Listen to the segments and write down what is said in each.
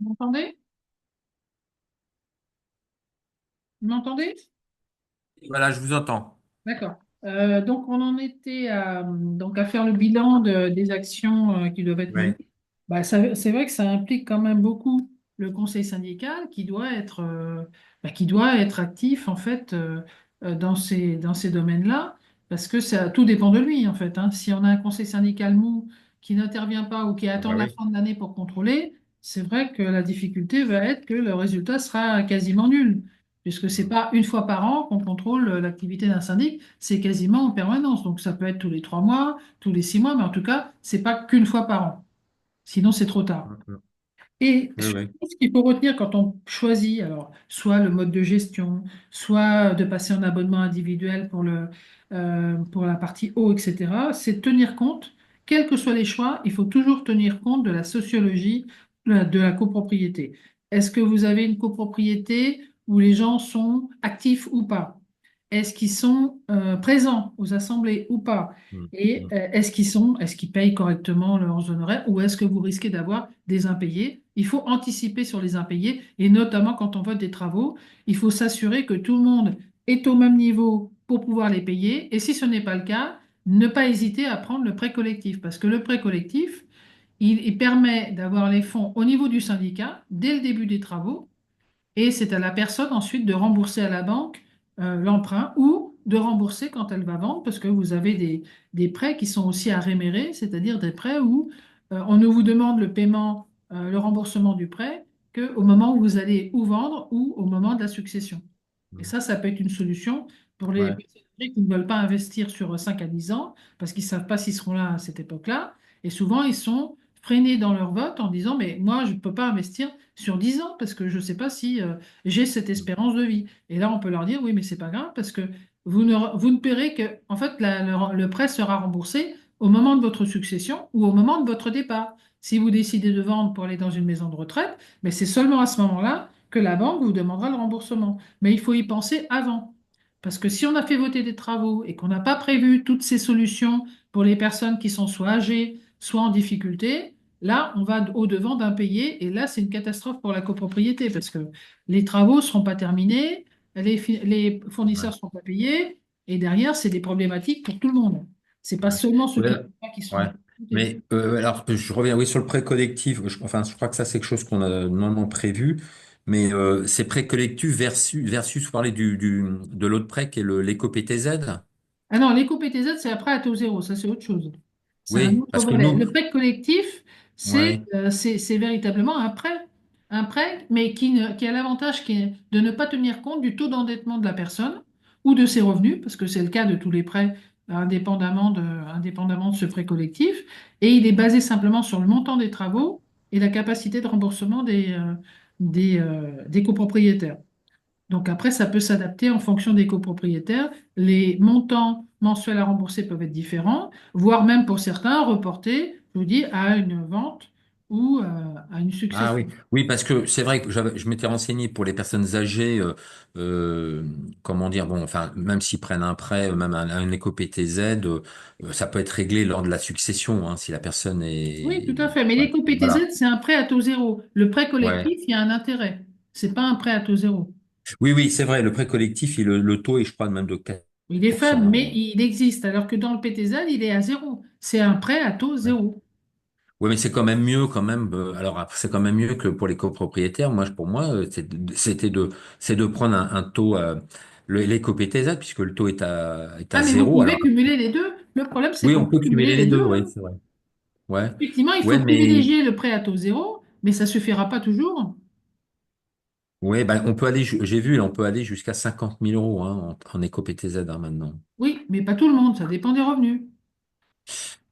Vous m'entendez? Vous m'entendez? Voilà, je vous entends. D'accord. Donc, on en était à faire le bilan des actions qui doivent être menées. Oui. Bah, c'est vrai que ça implique quand même beaucoup le conseil syndical qui doit être actif en fait dans ces domaines-là, parce que tout dépend de lui en fait, hein. Si on a un conseil syndical mou qui n'intervient pas ou qui Ah attend bah la oui. fin de l'année pour contrôler, c'est vrai que la difficulté va être que le résultat sera quasiment nul, puisque c'est Mm. pas une fois par an qu'on contrôle l'activité d'un syndic, c'est quasiment en permanence. Donc ça peut être tous les 3 mois, tous les 6 mois, mais en tout cas, c'est pas qu'une fois par an. Sinon, c'est trop tard. Mm. Et Oui, surtout, oui. ce qu'il faut retenir quand on choisit, alors, soit le mode de gestion, soit de passer en abonnement individuel pour la partie eau, etc., c'est tenir compte, quels que soient les choix, il faut toujours tenir compte de la sociologie de la copropriété. Est-ce que vous avez une copropriété où les gens sont actifs ou pas? Est-ce qu'ils sont présents aux assemblées ou pas? Mm. Et Mm. est-ce qu'ils payent correctement leurs honoraires ou est-ce que vous risquez d'avoir des impayés? Il faut anticiper sur les impayés et notamment quand on vote des travaux, il faut s'assurer que tout le monde est au même niveau pour pouvoir les payer. Et si ce n'est pas le cas, ne pas hésiter à prendre le prêt collectif parce que le prêt collectif, il permet d'avoir les fonds au niveau du syndicat dès le début des travaux et c'est à la personne ensuite de rembourser à la banque l'emprunt ou de rembourser quand elle va vendre, parce que vous avez des prêts qui sont aussi à rémérer, c'est-à-dire des prêts où on ne vous demande le paiement, le remboursement du prêt qu'au moment où vous allez ou vendre ou au moment de la succession. Et Mm. ça peut être une solution pour les Ouais. personnes âgées qui ne veulent pas investir sur 5 à 10 ans parce qu'ils ne savent pas s'ils seront là à cette époque-là. Et souvent, ils sont freinés dans leur vote en disant, mais moi, je ne peux pas investir sur 10 ans parce que je ne sais pas si j'ai cette Mm. espérance de vie. Et là, on peut leur dire, oui, mais c'est pas grave parce que vous ne paierez que, en fait, le prêt sera remboursé au moment de votre succession ou au moment de votre départ. Si vous décidez de vendre pour aller dans une maison de retraite, mais c'est seulement à ce moment-là que la banque vous demandera le remboursement. Mais il faut y penser avant. Parce que si on a fait voter des travaux et qu'on n'a pas prévu toutes ces solutions pour les personnes qui sont soit âgées, soit en difficulté, là, on va au-devant d'impayés et là, c'est une catastrophe pour la copropriété parce que les travaux ne seront pas terminés, les fournisseurs Ouais. ne seront pas payés et derrière, c'est des problématiques pour tout le monde. C'est pas Ouais. seulement ceux Ouais. qui ne payent pas qui seront en Ouais. difficulté. Mais alors, je reviens, oui, sur le prêt collectif. Enfin, je crois que ça, c'est quelque chose qu'on a normalement prévu. Mais c'est prêt collectif versus, vous parlez de l'autre prêt qui est l'éco-PTZ. Ah non, l'éco-PTZ, c'est après à taux zéro, ça c'est autre chose. C'est un Oui, autre parce que volet. nous, Le prêt collectif, ouais. c'est véritablement un prêt, mais qui a l'avantage de ne pas tenir compte du taux d'endettement de la personne ou de ses revenus, parce que c'est le cas de tous les prêts indépendamment de ce prêt collectif, et il est basé simplement sur le montant des travaux et la capacité de remboursement des copropriétaires. Donc après, ça peut s'adapter en fonction des copropriétaires. Les montants mensuels à rembourser peuvent être différents, voire même pour certains reportés, je vous dis, à une vente ou à une Ah succession. oui, oui, parce que c'est vrai que je m'étais renseigné pour les personnes âgées, euh, comment dire, bon, enfin, même s'ils prennent un prêt, même un éco-PTZ, ça peut être réglé lors de la succession, hein, si la personne Oui, tout est, à fait. Mais ouais, l'éco-PTZ, voilà, c'est un prêt à taux zéro. Le prêt ouais. collectif, il y a un intérêt. C'est pas un prêt à taux zéro. Oui, oui, c'est vrai, le prêt collectif, le taux est, je crois, même de Il est faible, 4%. mais il existe. Alors que dans le PTZ, il est à zéro. C'est un prêt à taux Ouais. zéro. Oui, mais c'est quand même mieux, quand même. Alors, après, c'est quand même mieux que pour les copropriétaires. Moi, pour moi, c'est de prendre un taux, l'éco-PTZ, puisque le taux est Ah, à mais vous zéro. Alors, pouvez cumuler les deux. Le problème, c'est oui, qu'on on peut peut cumuler cumuler les les deux, deux, oui, hein. c'est vrai. Ouais, Effectivement, il ouais, faut mais privilégier le prêt à taux zéro, mais ça suffira pas toujours. ouais, ben, on peut aller, j'ai vu, on peut aller jusqu'à 50 000 € en éco-PTZ maintenant. Oui, mais pas tout le monde, ça dépend des revenus.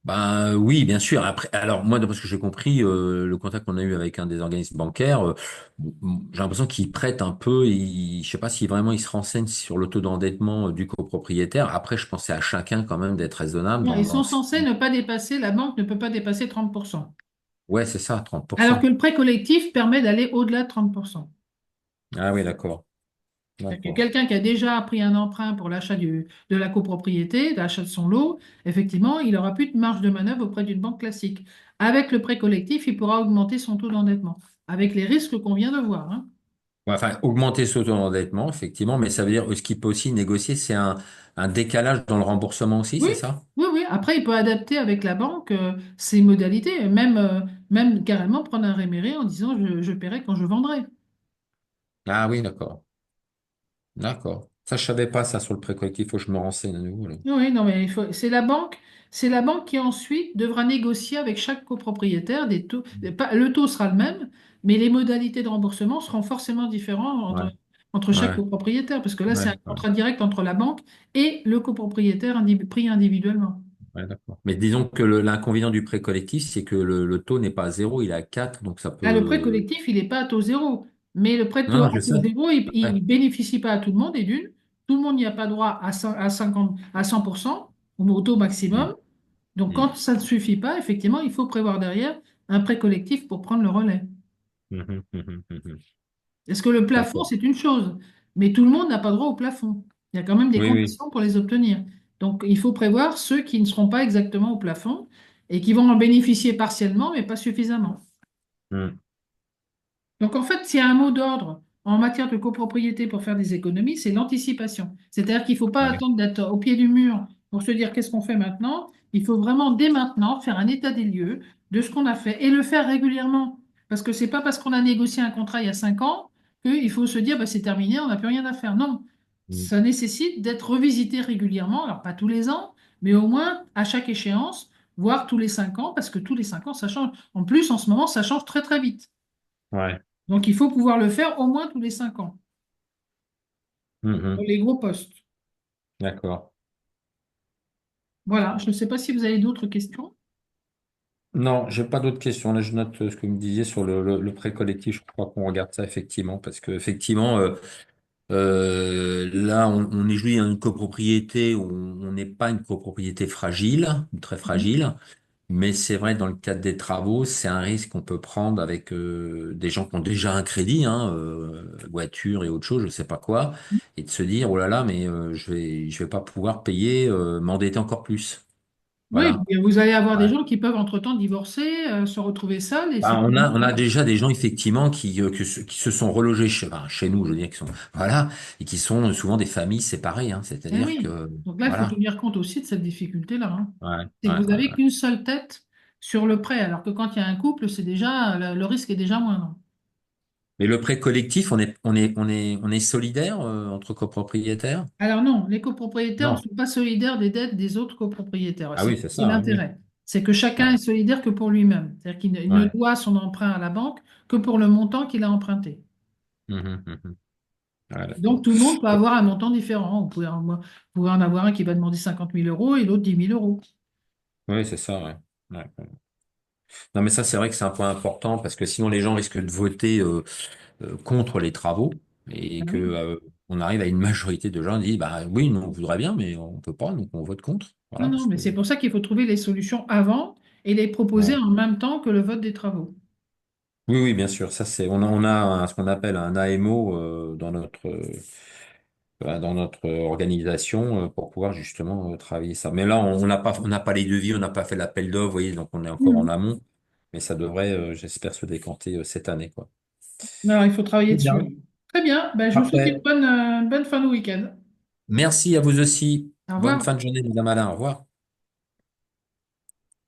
Ben oui, bien sûr. Après, alors moi, d'après ce que j'ai compris, le contact qu'on a eu avec un des organismes bancaires, j'ai l'impression qu'ils prêtent un peu. Je sais pas si vraiment ils se renseignent sur le taux d'endettement du copropriétaire. Après, je pensais à chacun quand même d'être raisonnable Non, ils dans sont censés ne pas dépasser, la banque ne peut pas dépasser 30%. Ouais, c'est ça, trente pour Alors que cent. le prêt collectif permet d'aller au-delà de 30%. Ah oui, d'accord. C'est-à-dire que D'accord. quelqu'un qui a déjà pris un emprunt pour de la copropriété, l'achat de son lot, effectivement, il n'aura plus de marge de manœuvre auprès d'une banque classique. Avec le prêt collectif, il pourra augmenter son taux d'endettement, avec les risques qu'on vient de voir, hein. Ouais, enfin, augmenter son taux d'endettement, effectivement, mais ça veut dire ce qu'il peut aussi négocier, c'est un décalage dans le remboursement aussi, Oui, c'est ça? oui, oui. Après, il peut adapter avec la banque ses modalités, même carrément prendre un réméré en disant je paierai quand je vendrai. Ah oui, d'accord. D'accord. Ça, je savais pas ça sur le prêt collectif, faut que je me renseigne à nouveau, là. Oui, non, mais c'est la banque qui ensuite devra négocier avec chaque copropriétaire des taux. Le taux sera le même, mais les modalités de remboursement seront forcément différentes Ouais, entre chaque ouais, copropriétaire, parce que là, c'est ouais, un ouais, contrat direct entre la banque et le copropriétaire pris individuellement. ouais, d'accord. Mais disons que l'inconvénient du prêt collectif, c'est que le taux n'est pas à zéro, il est à 4, donc ça Là, le prêt peut. collectif, il n'est pas à taux zéro, mais le prêt Non, à non, je taux sais. zéro, il Ouais. ne bénéficie pas à tout le monde, et d'une, tout le monde n'y a pas droit à 50, à 100%, au taux Mm, maximum. Donc, mm, quand ça ne suffit pas, effectivement, il faut prévoir derrière un prêt collectif pour prendre le relais. mhm, mhm, mhm. Est-ce que le plafond, D'accord. c'est une chose, mais tout le monde n'a pas droit au plafond. Il y a quand même des Oui, oui. conditions pour les obtenir. Donc, il faut prévoir ceux qui ne seront pas exactement au plafond et qui vont en bénéficier partiellement, mais pas suffisamment. Mm, Donc, en fait, s'il y a un mot d'ordre en matière de copropriété pour faire des économies, c'est l'anticipation. C'est-à-dire qu'il ne faut pas ouais. attendre d'être au pied du mur pour se dire qu'est-ce qu'on fait maintenant. Il faut vraiment, dès maintenant, faire un état des lieux de ce qu'on a fait et le faire régulièrement. Parce que c'est pas parce qu'on a négocié un contrat il y a 5 ans qu'il faut se dire bah, c'est terminé, on n'a plus rien à faire. Non, Mm, ça nécessite d'être revisité régulièrement. Alors, pas tous les ans, mais au moins à chaque échéance, voire tous les 5 ans, parce que tous les 5 ans, ça change. En plus, en ce moment, ça change très, très vite. ouais. Donc, il faut pouvoir le faire au moins tous les 5 ans pour Mhm. les gros postes. D'accord. Voilà, je ne sais pas si vous avez d'autres questions. Non, j'ai pas d'autres questions. Là, je note ce que vous me disiez sur le prêt collectif. Je crois qu'on regarde ça effectivement, parce que effectivement, là, on est joué à une copropriété où on n'est pas une copropriété fragile, très Mhm. fragile. Mais c'est vrai, dans le cadre des travaux, c'est un risque qu'on peut prendre avec des gens qui ont déjà un crédit, hein, voiture et autre chose, je sais pas quoi, et de se dire, oh là là, mais je vais pas pouvoir payer, m'endetter encore plus. Oui, Voilà. et vous allez avoir des Ouais. gens qui peuvent entre-temps divorcer, se retrouver seuls, et Bah, c'est on a déjà des gens effectivement qui se sont relogés chez nous, je veux dire, qui sont voilà, et qui sont souvent des familles séparées, hein, Eh c'est-à-dire oui. que Donc là, il faut voilà. tenir compte aussi de cette difficulté-là, hein. Ouais, C'est que ouais, vous ouais, n'avez ouais. qu'une seule tête sur le prêt, alors que quand il y a un couple, le risque est déjà moindre. Mais le prêt collectif, on est solidaire entre copropriétaires? Alors non, les copropriétaires ne Non. sont pas solidaires des dettes des autres copropriétaires. Ah oui, c'est C'est ça, oui, oui. l'intérêt. C'est que chacun Ouais, est solidaire que pour lui-même. C'est-à-dire qu'il ne il ne ouais. doit son emprunt à la banque que pour le montant qu'il a emprunté. Mhm, mhm. Ouais, Donc d'accord. tout le monde peut avoir un montant différent. Vous pouvez en avoir un qui va demander 50 000 € et l'autre 10 000 €. Oui, c'est ça, ouais. Ouais, ouais. Non, mais ça, c'est vrai que c'est un point important parce que sinon les gens risquent de voter contre les travaux et Ah que oui. on arrive à une majorité de gens qui disent bah oui, nous on voudrait bien, mais on peut pas, donc on vote contre. Non, Voilà, non, parce mais que c'est pour ça qu'il faut trouver les solutions avant et les proposer ouais. en même temps que le vote des travaux. Oui, oui, bien sûr. Ça, on a ce qu'on appelle un AMO dans notre organisation pour pouvoir justement travailler ça. Mais là, on n'a pas les devis, on n'a pas fait l'appel d'offres, vous voyez, donc on est encore en Mhm. amont. Mais ça devrait, j'espère, se décanter cette année, quoi. Alors, il faut travailler Très dessus. bien. Très bien. Ben, je vous souhaite Parfait. une bonne fin de week-end. Merci à vous aussi. Au Bonne revoir. fin de journée, Madame Alain. Au revoir.